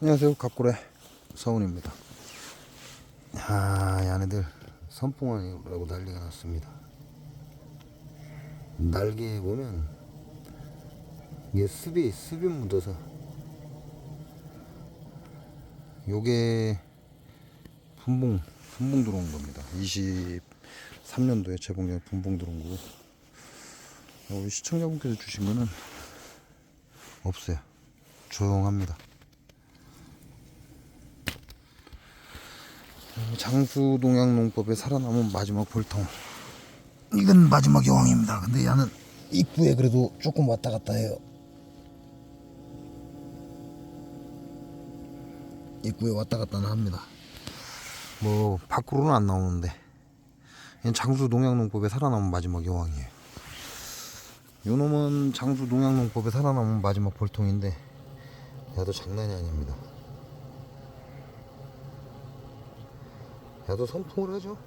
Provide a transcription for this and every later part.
안녕하세요. 갑고래 서훈입니다. 이 안에들 선풍왕이라고 난리가 났습니다. 날개에 보면 이게 습이 묻어서, 요게 분봉 들어온 겁니다. 23년도에 재봉에 분봉 들어온 거고, 우리 시청자분께서 주신 거는 없어요. 조용합니다. 장수동양농법에 살아남은 마지막 볼통. 이건 마지막 여왕입니다. 근데 얘는 입구에 그래도 조금 왔다 갔다 해요. 입구에 왔다 갔다는 합니다. 뭐 밖으로는 안 나오는데, 얘는 장수동양농법에 살아남은 마지막 여왕이에요. 요놈은 장수동양농법에 살아남은 마지막 볼통인데, 야도 장난이 아닙니다. 야도 선풍을 하죠.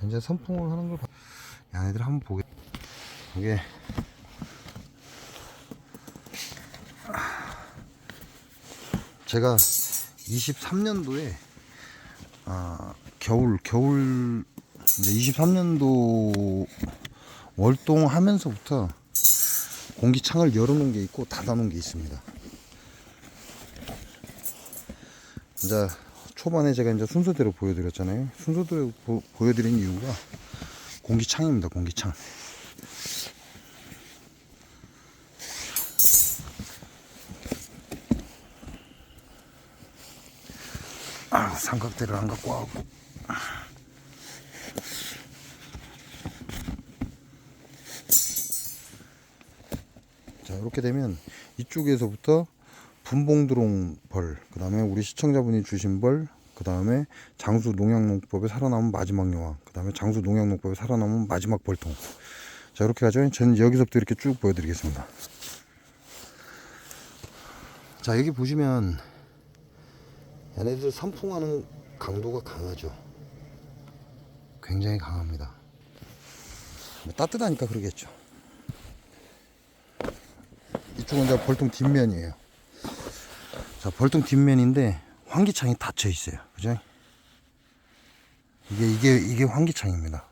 이제 선풍을 하는 걸 얘네들 한번 보게. 이게 제가 23년도에 겨울 이제 23년도 월동하면서부터 공기창을 열어놓은 게 있고 닫아놓은 게 있습니다. 이제 초반에 제가 이제 순서대로 보여드렸잖아요. 순서대로 보여드린 이유가 공기창입니다. 공기창. 삼각대를 안 갖고 와갖고. 자, 이렇게 되면 이쪽에서부터 분봉 들어온 벌, 그 다음에 우리 시청자분이 주신 벌, 그 다음에 장수 농약농법에 살아남은 마지막 여왕, 그 다음에 장수 농약농법에 살아남은 마지막 벌통. 자, 이렇게 하죠. 저는 여기서부터 이렇게 쭉 보여드리겠습니다. 자, 여기 보시면 얘네들 선풍하는 강도가 강하죠. 굉장히 강합니다. 따뜻하니까 그러겠죠. 이쪽은 이제 벌통 뒷면이에요. 자, 벌통 뒷면인데 환기창이 닫혀 있어요. 그죠? 이게 환기창입니다.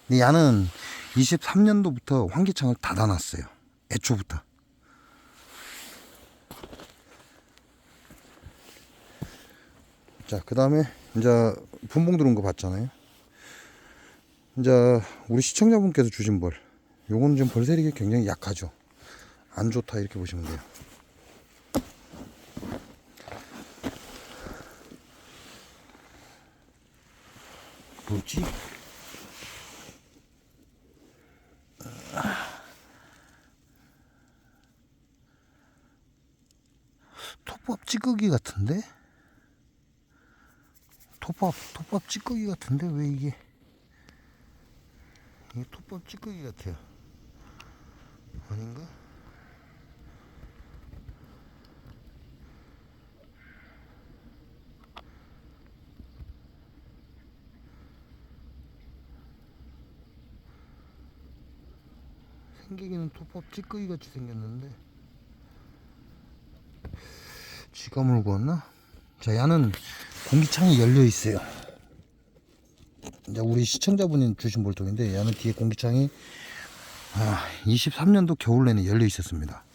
근데 얘는 23년도부터 환기창을 닫아놨어요. 애초부터. 자, 그 다음에 이제 분봉 들어온 거 봤잖아요. 이제 우리 시청자분께서 주신 벌, 요건 좀 벌 세력이 굉장히 약하죠. 안 좋다 이렇게 보시면 돼요. 뭐지? 톱밥 찌꺼기 같은데? 톱밥 찌꺼기 같은데 왜 이게 톱밥 찌꺼기 같아요. 아닌가? 생기기는 톱밥 찌꺼기 같이 생겼는데 쥐가 물고 왔나? 자, 얘는 공기창이 열려 있어요. 이제 우리 시청자분이 주신 볼통인데 얘는 뒤에 공기창이 23년도 겨울 내내 열려 있었습니다.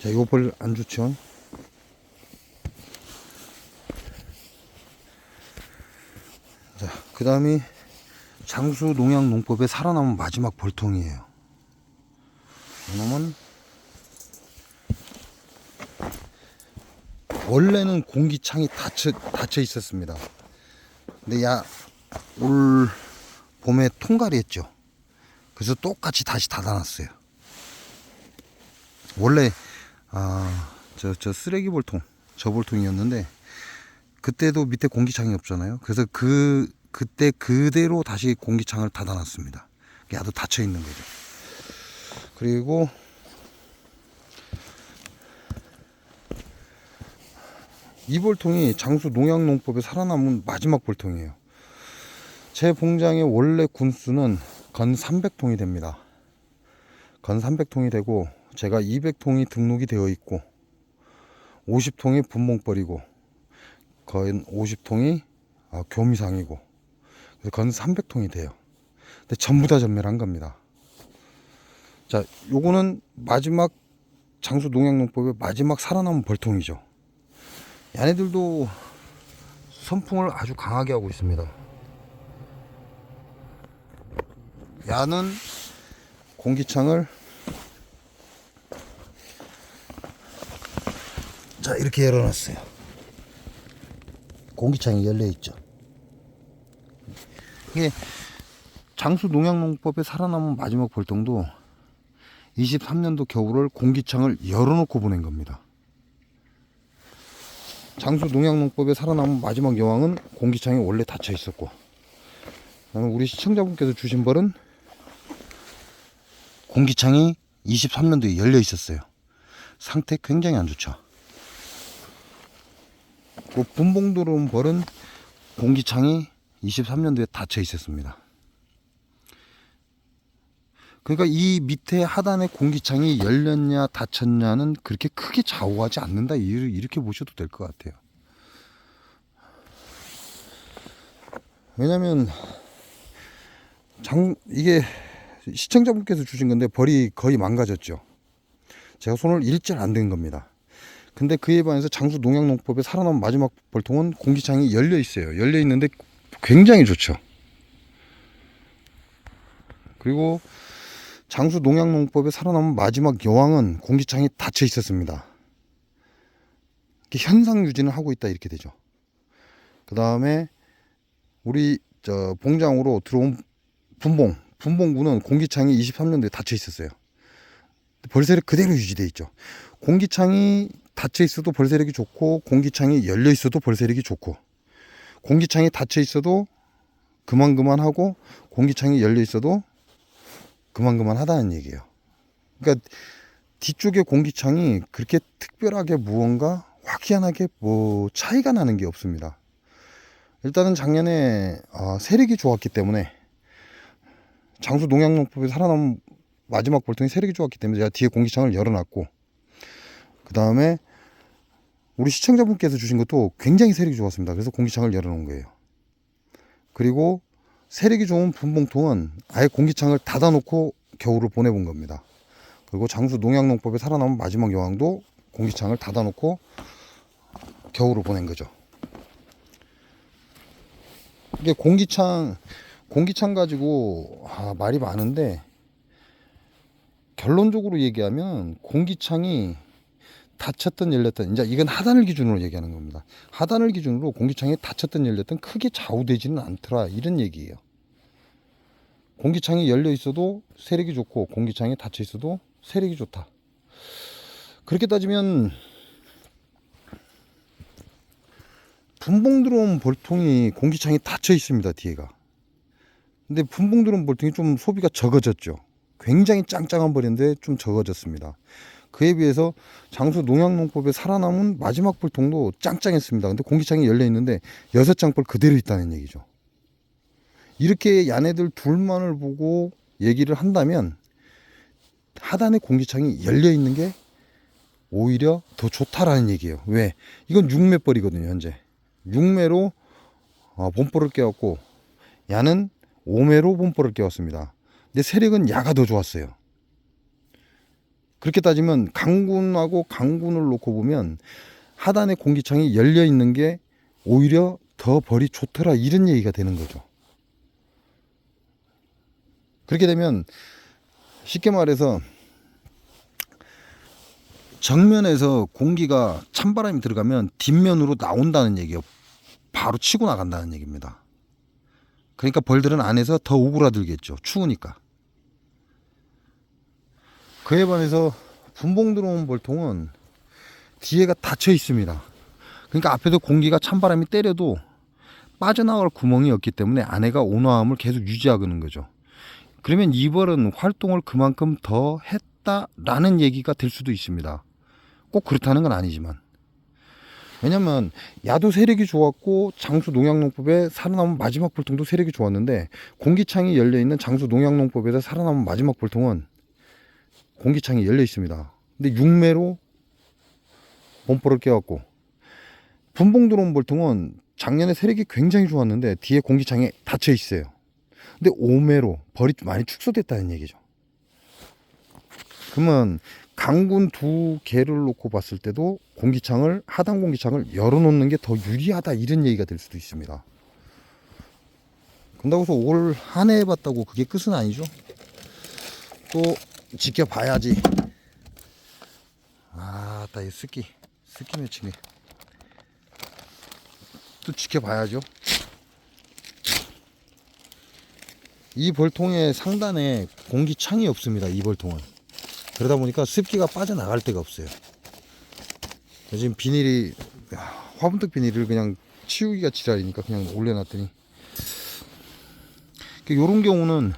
자, 이거 벌 안 좋죠? 자, 그 다음이 장수 농약 농법에 살아남은 마지막 볼통이에요. 이놈은 원래는 공기창이 닫혀 있었습니다. 근데 올 봄에 통갈이 했죠. 그래서 똑같이 다시 닫아놨어요. 원래 저 쓰레기 볼통, 저 볼통이었는데 그때도 밑에 공기창이 없잖아요. 그래서 그때 그대로 다시 공기창을 닫아놨습니다. 야도 닫혀 있는 거죠. 그리고 이 볼통이 장수 농약농법에 살아남은 마지막 볼통이에요. 제 봉장의 원래 군수는 건 300통이 됩니다. 건 300통이 되고 제가 200통이 등록이 되어 있고 50통이 분봉벌이고 거의 50통이 교미상이고, 그래서 거의 300통이 돼요. 근데 전부 다 전멸한 겁니다. 자, 요거는 마지막 장수 농약농법의 마지막 살아남은 벌통이죠. 얘네들도 선풍을 아주 강하게 하고 있습니다. 야는 공기창을 자 이렇게 열어놨어요. 공기창이 열려있죠. 이게 장수 농약농법에 살아남은 마지막 벌통도 23년도 겨울을 공기창을 열어놓고 보낸 겁니다. 장수 농약농법에 살아남은 마지막 여왕은 공기창이 원래 닫혀 있었고, 그다음에 우리 시청자분께서 주신 벌은 공기창이 23년도에 열려 있었어요. 상태 굉장히 안 좋죠. 그 분봉 들어온 벌은 공기창이 23년도에 닫혀 있었습니다. 그러니까 이 밑에 하단에 공기창이 열렸냐 닫혔냐는 그렇게 크게 좌우하지 않는다, 이렇게 보셔도 될 것 같아요. 왜냐면 이게 시청자분께서 주신 건데 벌이 거의 망가졌죠. 제가 손을 일절 안 댄 겁니다. 근데 그에 반해서 장수 농약농법에 살아남은 마지막 벌통은 공기창이 열려 있어요. 열려 있는데 굉장히 좋죠. 그리고 장수 농약농법에 살아남은 마지막 여왕은 공기창이 닫혀 있었습니다. 현상 유지는 하고 있다, 이렇게 되죠. 그 다음에 우리 봉장으로 들어온 분봉군은 공기창이 23년도에 닫혀 있었어요. 벌세력 그대로 유지되어 있죠. 공기창이 닫혀 있어도 벌세력이 좋고, 공기창이 열려 있어도 벌세력이 좋고, 공기창이 닫혀 있어도 그만하고, 공기창이 열려 있어도 그만하다는 얘기예요. 그러니까 뒤쪽에 공기창이 그렇게 특별하게 무언가 확연하게 차이가 나는 게 없습니다. 일단은 작년에 세력이 좋았기 때문에, 장수 농약농법에 살아남은 마지막 벌통이 세력이 좋았기 때문에 제가 뒤에 공기창을 열어놨고, 그 다음에 우리 시청자분께서 주신 것도 굉장히 세력이 좋았습니다. 그래서 공기창을 열어놓은 거예요. 그리고 세력이 좋은 분봉통은 아예 공기창을 닫아놓고 겨울을 보내본 겁니다. 그리고 장수 농약농법에 살아남은 마지막 여왕도 공기창을 닫아놓고 겨울을 보낸 거죠. 이게 공기창 가지고 말이 많은데, 결론적으로 얘기하면 공기창이 닫혔든 열렸든, 이제 이건 하단을 기준으로 얘기하는 겁니다. 하단을 기준으로 공기창이 닫혔든 열렸든 크게 좌우되지는 않더라, 이런 얘기예요. 공기창이 열려 있어도 세력이 좋고, 공기창이 닫혀 있어도 세력이 좋다. 그렇게 따지면 분봉 들어온 벌통이 공기창이 닫혀 있습니다, 뒤에가. 근데 분봉 들어온 벌통이 좀 소비가 적어졌죠. 굉장히 짱짱한 벌인데 좀 적어졌습니다. 그에 비해서 장수 농약농법에 살아남은 마지막 벌통도 짱짱했습니다. 근데 공기창이 열려 있는데 6장 벌 그대로 있다는 얘기죠. 이렇게 야네들 둘만을 보고 얘기를 한다면 하단에 공기창이 열려 있는 게 오히려 더 좋다라는 얘기예요. 왜? 이건 6매벌이거든요, 현재. 6매로 본벌을 깨웠고, 야는 5매로 본벌을 깨웠습니다. 근데 세력은 야가 더 좋았어요. 그렇게 따지면 강군하고 강군을 놓고 보면 하단에 공기창이 열려 있는 게 오히려 더 벌이 좋더라, 이런 얘기가 되는 거죠. 그렇게 되면 쉽게 말해서 정면에서 공기가 찬바람이 들어가면 뒷면으로 나온다는 얘기예요. 바로 치고 나간다는 얘기입니다. 그러니까 벌들은 안에서 더 오그라들겠죠, 추우니까. 그에 반해서 분봉 들어온 벌통은 뒤에가 닫혀 있습니다. 그러니까 앞에서 공기가 찬바람이 때려도 빠져나갈 구멍이 없기 때문에 안에가 온화함을 계속 유지하는 거죠. 그러면 이 벌은 활동을 그만큼 더 했다라는 얘기가 될 수도 있습니다. 꼭 그렇다는 건 아니지만. 왜냐면 야도 세력이 좋았고, 장수 농약농법에 살아남은 마지막 벌통도 세력이 좋았는데, 공기창이 열려있는 장수 농약농법에서 살아남은 마지막 벌통은 공기창이 열려 있습니다. 근데 6매로 범퍼를 껴갖고. 분봉 들어온 볼통은 작년에 세력이 굉장히 좋았는데 뒤에 공기창에 닫혀 있어요. 근데 오매로 벌이 많이 축소됐다는 얘기죠. 그러면 강군 두 개를 놓고 봤을 때도 공기창을, 하단 공기창을 열어놓는 게 더 유리하다, 이런 얘기가 될 수도 있습니다. 그런다고 해서 올 한 해 해봤다고 그게 끝은 아니죠. 또 지켜봐야지. 아따, 이 스키 매치네. 또 지켜봐야죠. 이 벌통의 상단에 공기창이 없습니다. 이 벌통은. 그러다 보니까 습기가 빠져나갈 데가 없어요. 지금 비닐이, 화분떡 비닐을 그냥 치우기가 지랄이니까 그냥 올려놨더니, 요런 경우는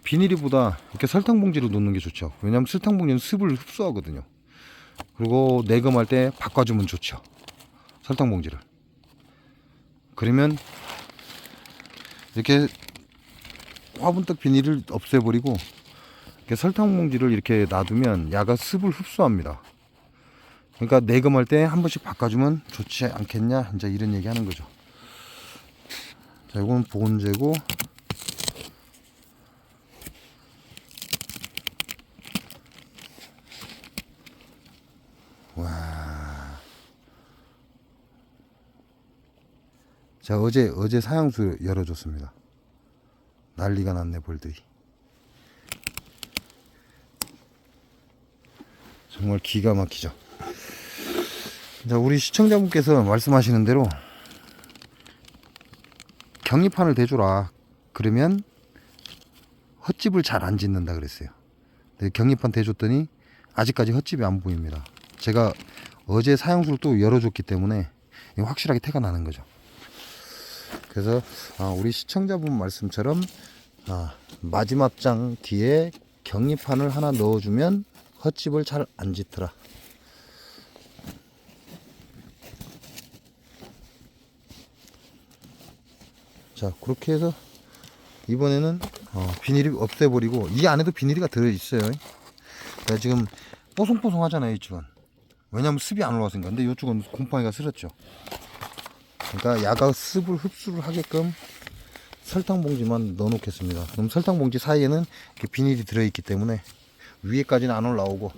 비닐이보다 이렇게 설탕봉지로 놓는 게 좋죠. 왜냐하면 설탕봉지는 습을 흡수하거든요. 그리고 내금할 때 바꿔주면 좋죠, 설탕봉지를. 그러면 이렇게 화분떡 비닐을 없애버리고 이렇게 설탕봉지를 이렇게 놔두면 야가 습을 흡수합니다. 그러니까 내금할 때 한 번씩 바꿔주면 좋지 않겠냐, 이제 이런 얘기 하는 거죠. 자, 이건 보온재고, 와. 자, 어제 사양수 열어줬습니다. 난리가 났네, 벌들이. 정말 기가 막히죠. 자, 우리 시청자분께서 말씀하시는 대로 격리판을 대줘라, 그러면 헛집을 잘 안 짓는다 그랬어요. 격리판 대줬더니 아직까지 헛집이 안 보입니다. 제가 어제 사양수를 또 열어줬기 때문에 확실하게 태가 나는 거죠. 그래서 우리 시청자분 말씀처럼 마지막 장 뒤에 격리판을 하나 넣어주면 헛집을 잘 안 짓더라. 자, 그렇게 해서 이번에는 비닐이 없애버리고, 이 안에도 비닐이가 들어있어요. 그러니까 지금 뽀송뽀송 하잖아요, 이쪽은. 왜냐면 습이 안 올라왔으니까. 근데 이쪽은 곰팡이가 슬었죠. 그러니까 야가 습을 흡수를 하게끔 설탕봉지만 넣어 놓겠습니다. 그럼 설탕봉지 사이에는 이렇게 비닐이 들어있기 때문에 위에까지는 안 올라오고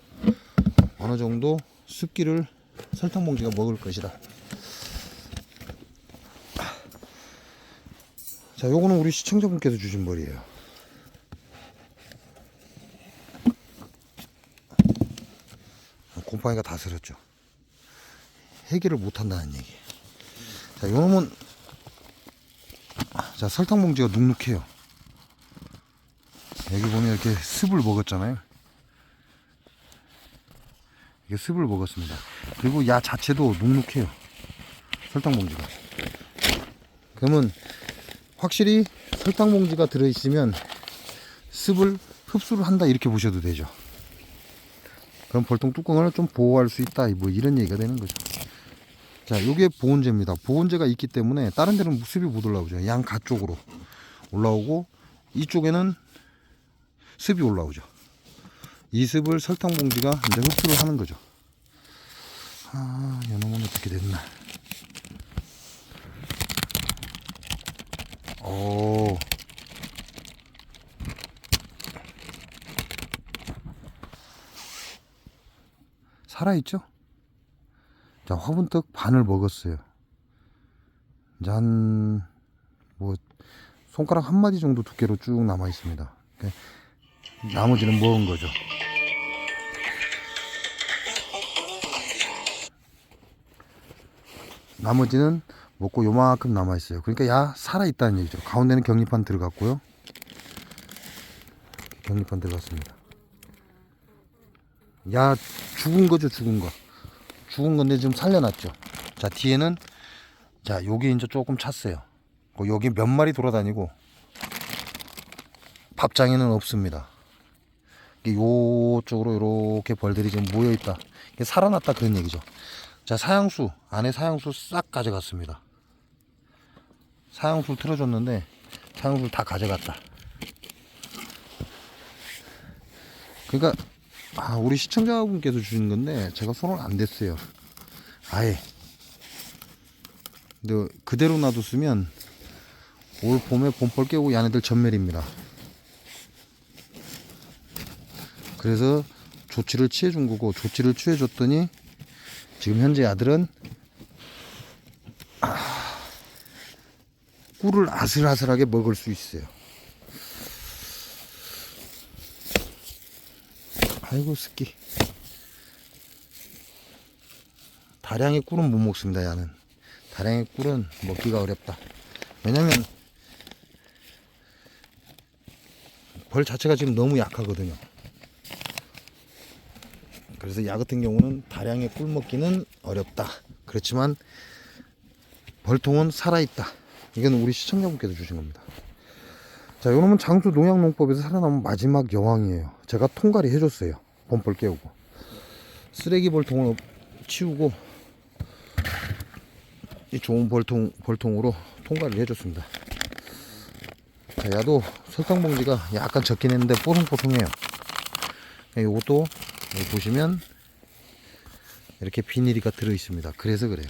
어느 정도 습기를 설탕봉지가 먹을 것이다. 자, 요거는 우리 시청자분께서 주신 벌이에요. 곰팡이가 다 슬었죠. 해결을 못 한다는 얘기. 자, 요놈은, 자, 설탕봉지가 눅눅해요. 여기 보면 이렇게 습을 먹었잖아요. 이게 습을 먹었습니다. 그리고 야 자체도 눅눅해요, 설탕봉지가. 그러면 확실히 설탕봉지가 들어있으면 습을 흡수를 한다, 이렇게 보셔도 되죠. 그럼 벌통 뚜껑을 좀 보호할 수 있다, 뭐 이런 얘기가 되는 거죠. 자, 요게 보온재입니다. 보온재가 있기 때문에 다른 데는 습이 못 올라오죠. 양가 쪽으로 올라오고, 이쪽에는 습이 올라오죠. 이 습을 설탕봉지가 이제 흡수를 하는 거죠. 이놈은 어떻게 됐나. 오, 살아있죠? 자, 화분떡 반을 먹었어요. 이제 뭐 손가락 한 마디 정도 두께로 쭉 남아 있습니다. 나머지는 먹은 거죠. 나머지는 먹고 요만큼 남아 있어요. 그러니까 야 살아 있다는 얘기죠. 가운데는 격리판 들어갔고요. 격리판 들어갔습니다. 야 죽은 거죠, 죽은 거. 죽은 건데 지금 살려놨죠. 자, 뒤에는, 자, 여기 이제 조금 찼어요. 여기 몇 마리 돌아다니고 밥장에는 없습니다. 요쪽으로 이렇게 벌들이 지금 모여 있다. 살아났다, 그런 얘기죠. 자, 사양수, 안에 사양수 싹 가져갔습니다. 사양수를 틀어줬는데 사양수를 다 가져갔다. 그러니까 우리 시청자분께서 주신 건데 제가 손을 안 댔어요. 아예. 근데 그대로 놔뒀으면 올 봄에 봄벌 깨고 야네들 전멸입니다. 그래서 조치를 취해준 거고, 조치를 취해줬더니 지금 현재 야들은 꿀을 아슬아슬하게 먹을 수 있어요. 아이고 습기. 다량의 꿀은 못 먹습니다. 야는 다량의 꿀은 먹기가 어렵다. 왜냐면 벌 자체가 지금 너무 약하거든요. 그래서 야 같은 경우는 다량의 꿀 먹기는 어렵다. 그렇지만 벌통은 살아있다. 이건 우리 시청자분께서 주신 겁니다. 자, 요놈은 장수 농약농법에서 살아남은 마지막 여왕이에요. 제가 통갈이 해줬어요. 봄벌 깨우고 쓰레기 벌통을 치우고 이 좋은 벌통으로 통갈을 해줬습니다. 자, 야도 설탕봉지가 약간 적긴 했는데 뽀송뽀송해요. 요것도 여기 보시면 이렇게 비닐이가 들어 있습니다. 그래서 그래요.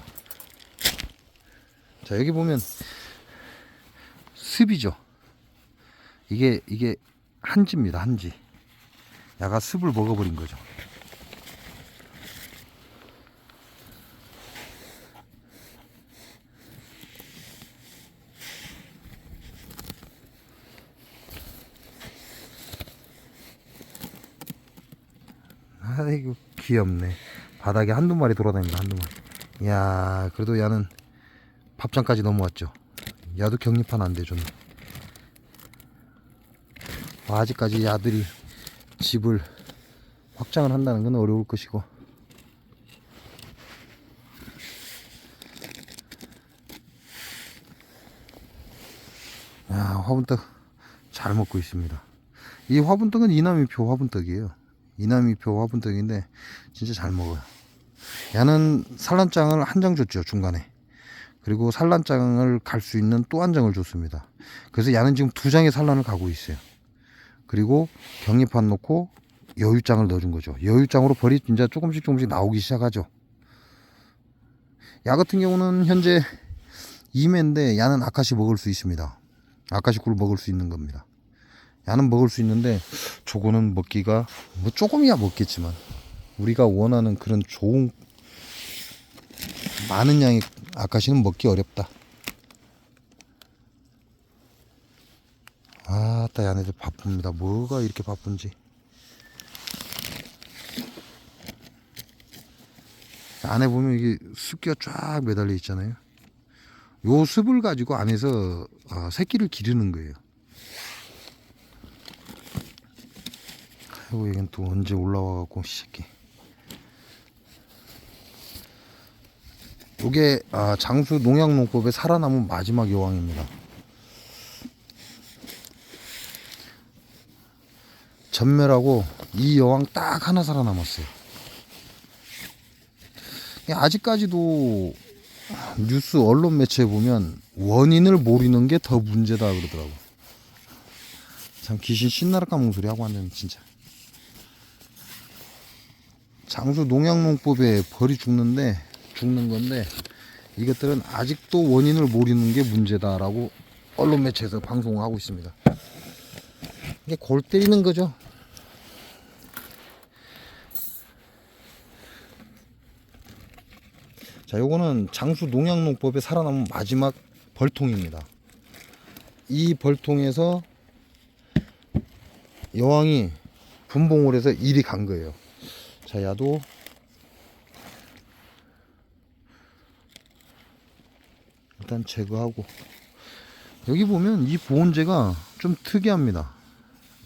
자, 여기 보면 습이죠. 이게 한지입니다. 한지. 야가 습을 먹어버린 거죠. 아이고 귀엽네. 바닥에 한두 마리 돌아다닙니다. 한두 마리. 이야, 그래도 야는 밥장까지 넘어왔죠. 야도 격립판 안 돼줬네. 아직까지 야들이 집을 확장을 한다는 건 어려울 것이고. 야, 화분떡 잘 먹고 있습니다. 이 화분떡은 이남이표 화분떡이에요. 이남이표 화분떡인데 진짜 잘 먹어요. 야는 산란장을 한 장 줬죠, 중간에. 그리고 산란장을 갈 수 있는 또 한 장을 줬습니다. 그래서 야는 지금 두 장의 산란을 가고 있어요. 그리고 격립판 놓고 여유장을 넣어준 거죠. 여유장으로 벌이 진짜 조금씩 나오기 시작하죠. 야 같은 경우는 현재 2매인데 야는 아카시 먹을 수 있습니다. 아카시 꿀 먹을 수 있는 겁니다. 야는 먹을 수 있는데 저거는 먹기가 뭐 조금이야 먹겠지만 우리가 원하는 그런 좋은 많은 양의 아카시는 먹기 어렵다. 아따, 야네들 바쁩니다. 뭐가 이렇게 바쁜지. 안에 보면 이게 습기가 쫙 매달려 있잖아요. 요 습을 가지고 안에서 새끼를 기르는 거예요. 아이고, 이건 또 언제 올라와갖고 새끼. 요게 장수 농약농법에 살아남은 마지막 여왕입니다. 전멸하고 이 여왕 딱 하나 살아남았어요. 아직까지도 뉴스 언론 매체에 보면 원인을 모르는 게 더 문제다 그러더라고. 참 귀신 신나라 까먹는 소리 하고 앉는 진짜. 장수 농약농법에 벌이 죽는 건데 이것들은 아직도 원인을 모르는 게 문제다라고 언론 매체에서 방송을 하고 있습니다. 이게 골 때리는 거죠. 자, 요거는 장수 농약농법에 살아남은 마지막 벌통입니다. 이 벌통에서 여왕이 분봉을 해서 일이 간 거예요. 자, 야도 일단 제거하고, 여기 보면 이 보온재가 좀 특이합니다.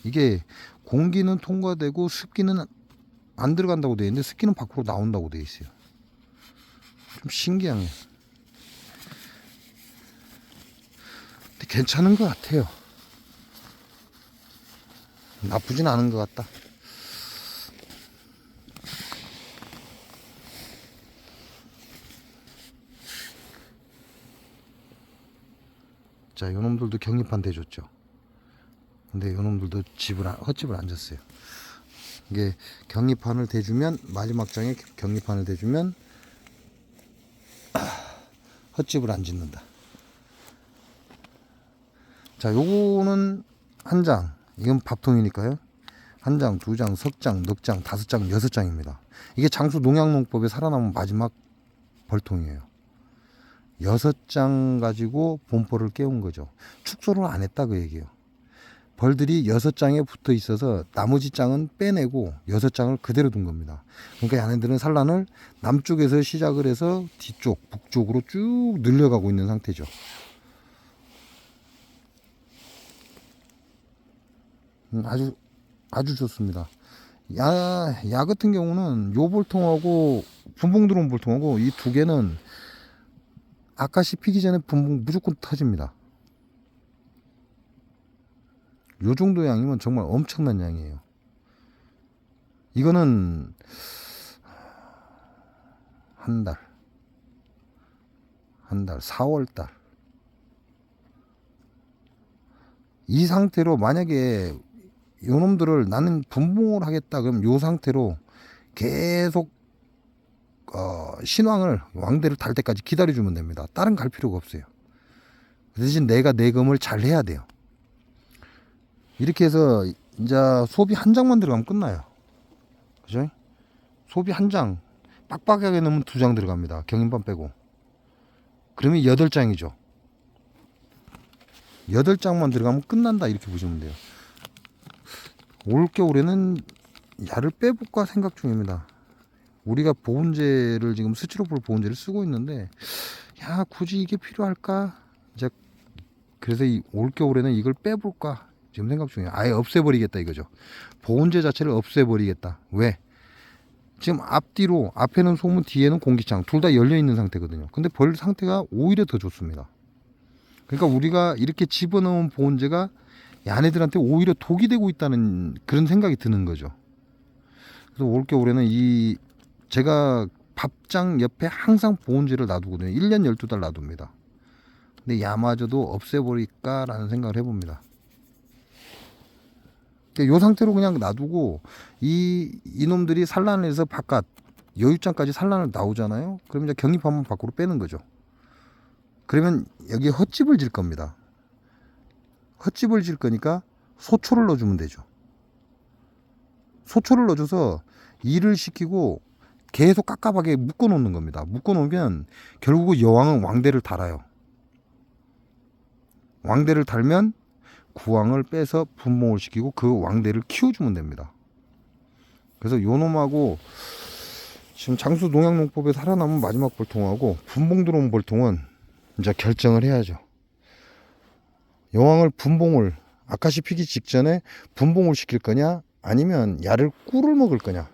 이게 공기는 통과되고 습기는 안 들어간다고 되어 있는데 습기는 밖으로 나온다고 되어 있어요. 좀 신기하네요. 근데 괜찮은 것 같아요. 나쁘진 않은 것 같다. 자, 요놈들도 격립판 대줬죠. 근데 요놈들도 헛집을 안 졌어요. 이게 격립판을 대주면, 마지막 장에 격립판을 대주면 헛집을 안 짓는다. 자, 요거는 한 장. 이건 밥통이니까요. 한 장, 두 장, 석 장, 넉 장, 다섯 장, 여섯 장입니다. 이게 장수 농약농법에 살아남은 마지막 벌통이에요. 여섯 장 가지고 본벌을 깨운 거죠. 축소를 안 했다 그 얘기예요. 벌들이 여섯 장에 붙어 있어서 나머지 장은 빼내고 여섯 장을 그대로 둔 겁니다. 그러니까 얘네들은 산란을 남쪽에서 시작을 해서 뒤쪽, 북쪽으로 쭉 늘려가고 있는 상태죠. 아주 좋습니다. 야 같은 경우는 요 볼통하고 분봉 들어온 볼통하고 이 두 개는 아까시 피기 전에 분봉 무조건 터집니다. 요 정도 양이면 정말 엄청난 양이에요. 이거는 한 달, 4월달 이 상태로 만약에 요놈들을 나는 분봉을 하겠다 그럼 요 상태로 계속 신왕을 왕대를 달 때까지 기다려주면 됩니다. 다른 갈 필요가 없어요. 그 대신 내가 내금을 잘 해야 돼요. 이렇게 해서 이제 소비 한 장만 들어가면 끝나요. 그죠? 소비 한 장 빡빡하게 넣으면 두 장 들어갑니다. 경인반 빼고. 그러면 8장이죠. 8장만 들어가면 끝난다 이렇게 보시면 돼요. 올겨울에는 야를 빼볼까 생각 중입니다. 우리가 보온제를 지금 스티로폴 보온제를 쓰고 있는데 야 굳이 이게 필요할까? 이제 그래서 이 올겨울에는 이걸 빼볼까 지금 생각 중이에요. 아예 없애버리겠다 이거죠. 보온제 자체를 없애버리겠다. 왜? 지금 앞뒤로 앞에는 소문 뒤에는 공기창 둘 다 열려 있는 상태거든요. 근데 벌 상태가 오히려 더 좋습니다. 그러니까 우리가 이렇게 집어넣은 보온제가 야네들한테 오히려 독이 되고 있다는 그런 생각이 드는 거죠. 그래서 올겨울에는 이 제가 밥장 옆에 항상 보온제를 놔두거든요. 1년 12달 놔둡니다. 근데 야마저도 없애버릴까라는 생각을 해봅니다. 이 상태로 그냥 놔두고 이놈들이 산란을 해서 바깥 여유장까지 산란을 나오잖아요. 그럼 이제 경립하면 밖으로 빼는 거죠. 그러면 여기 헛집을 질 겁니다. 헛집을 질 거니까 소초를 넣어주면 되죠. 소초를 넣어줘서 일을 시키고 계속 깝깝하게 묶어 놓는 겁니다. 묶어 놓으면 결국 여왕은 왕대를 달아요. 왕대를 달면 구왕을 빼서 분봉을 시키고 그 왕대를 키워주면 됩니다. 그래서 요놈하고 지금 장수 농약농법에 살아남은 마지막 벌통하고 분봉 들어온 벌통은 이제 결정을 해야죠. 여왕을 분봉을 아카시 피기 직전에 분봉을 시킬 거냐 아니면 야를 꿀을 먹을 거냐.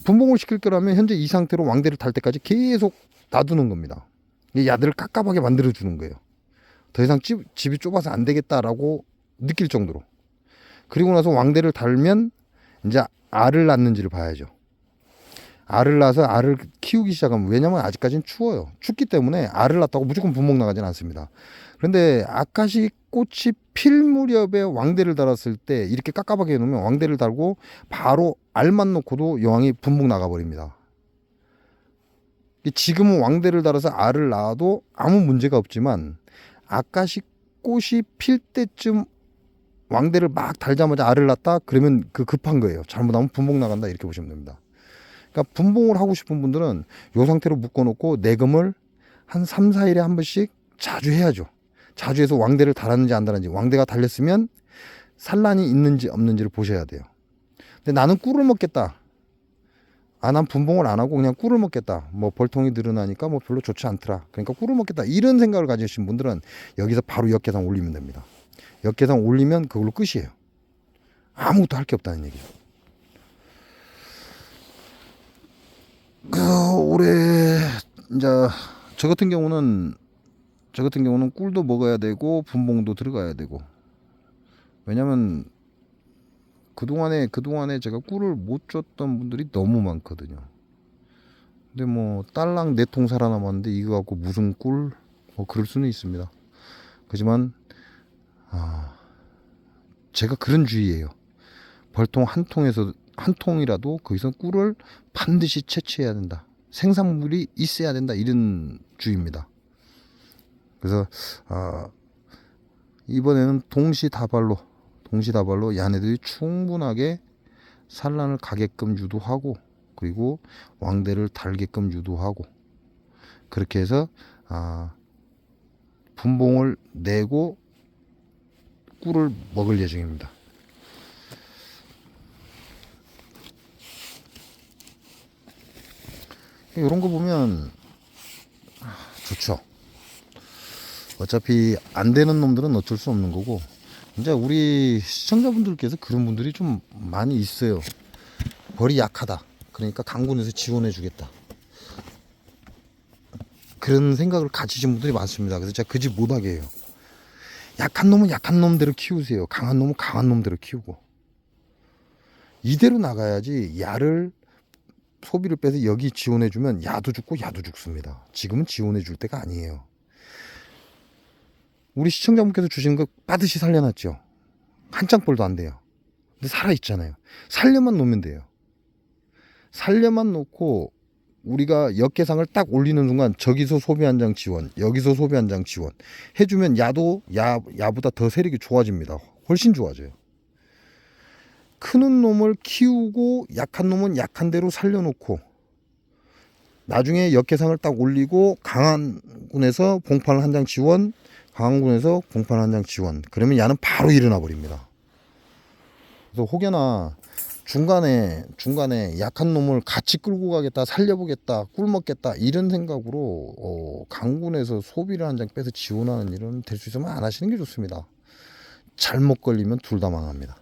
분봉을 시킬 거라면 현재 이 상태로 왕대를 달 때까지 계속 놔두는 겁니다. 야들을 깝깝하게 만들어 주는 거예요. 더 이상 집이 좁아서 안 되겠다라고 느낄 정도로. 그리고 나서 왕대를 달면 이제 알을 낳는지를 봐야죠. 알을 낳아서 알을 키우기 시작하면, 왜냐면 아직까지는 추워요. 춥기 때문에 알을 낳았다고 무조건 분봉 나가지는 않습니다. 그런데 아카시 꽃이 필 무렵에 왕대를 달았을 때 이렇게 깝깝하게 해놓으면 왕대를 달고 바로 알만 놓고도 여왕이 분봉 나가버립니다. 지금은 왕대를 달아서 알을 낳아도 아무 문제가 없지만 아카시 꽃이 필 때쯤 왕대를 막 달자마자 알을 낳았다 그러면 그 급한 거예요. 잘못하면 분봉 나간다 이렇게 보시면 됩니다. 그러니까 분봉을 하고 싶은 분들은 이 상태로 묶어놓고 내금을 한 3, 4일에 한 번씩 자주 해야죠. 자주 해서 왕대를 달았는지 안 달았는지, 왕대가 달렸으면 산란이 있는지 없는지를 보셔야 돼요. 근데 나는 꿀을 먹겠다. 난 분봉을 안 하고 그냥 꿀을 먹겠다. 뭐 벌통이 늘어나니까 뭐 별로 좋지 않더라. 그러니까 꿀을 먹겠다. 이런 생각을 가지신 분들은 여기서 바로 역계산 올리면 됩니다. 역계산 올리면 그걸로 끝이에요. 아무것도 할 게 없다는 얘기죠. 올해 이제 저 같은 경우는 꿀도 먹어야 되고 분봉도 들어가야 되고, 왜냐면 그동안에 제가 꿀을 못 줬던 분들이 너무 많거든요. 근데 뭐 딸랑 4통 살아남았는데 이거 갖고 무슨 꿀? 뭐 그럴 수는 있습니다. 그렇지만 제가 그런 주의예요. 벌통 한 통이라도 거기서 꿀을 반드시 채취해야 된다. 생산물이 있어야 된다. 이런 주의입니다. 그래서 이번에는 동시다발로 야네들이 충분하게 산란을 가게끔 유도하고, 그리고 왕대를 달게끔 유도하고, 그렇게 해서 분봉을 내고 꿀을 먹을 예정입니다. 이런 거 보면 좋죠. 어차피 안 되는 놈들은 어쩔 수 없는 거고, 이제 우리 시청자분들께서 그런 분들이 좀 많이 있어요. 벌이 약하다, 그러니까 강군에서 지원해 주겠다, 그런 생각을 가지신 분들이 많습니다. 그래서 제가 그 집 못하게 해요. 약한 놈은 약한 놈대로 키우세요. 강한 놈은 강한 놈대로 키우고. 이대로 나가야지. 야를 소비를 빼서 여기 지원해 주면 야도 죽고 야도 죽습니다. 지금은 지원해 줄 때가 아니에요. 우리 시청자분께서 주신 거 빠듯이 살려놨죠. 한 짱벌도 안 돼요. 근데 살아있잖아요. 살려만 놓으면 돼요. 살려만 놓고 우리가 역계상을 딱 올리는 순간 저기서 소비 한 장 지원, 여기서 소비 한 장 지원 해주면 야도 야보다 더 세력이 좋아집니다. 훨씬 좋아져요. 크는 놈을 키우고 약한 놈은 약한 대로 살려놓고, 나중에 역계상을 딱 올리고 강한 군에서 봉판 한 장 지원, 강한 군에서 봉판 한 장 지원, 그러면 야는 바로 일어나 버립니다. 그래서 혹여나 중간에 약한 놈을 같이 끌고 가겠다, 살려보겠다, 꿀 먹겠다, 이런 생각으로 강군에서 소비를 한 장 빼서 지원하는 일은 될 수 있으면 안 하시는 게 좋습니다. 잘못 걸리면 둘 다 망합니다.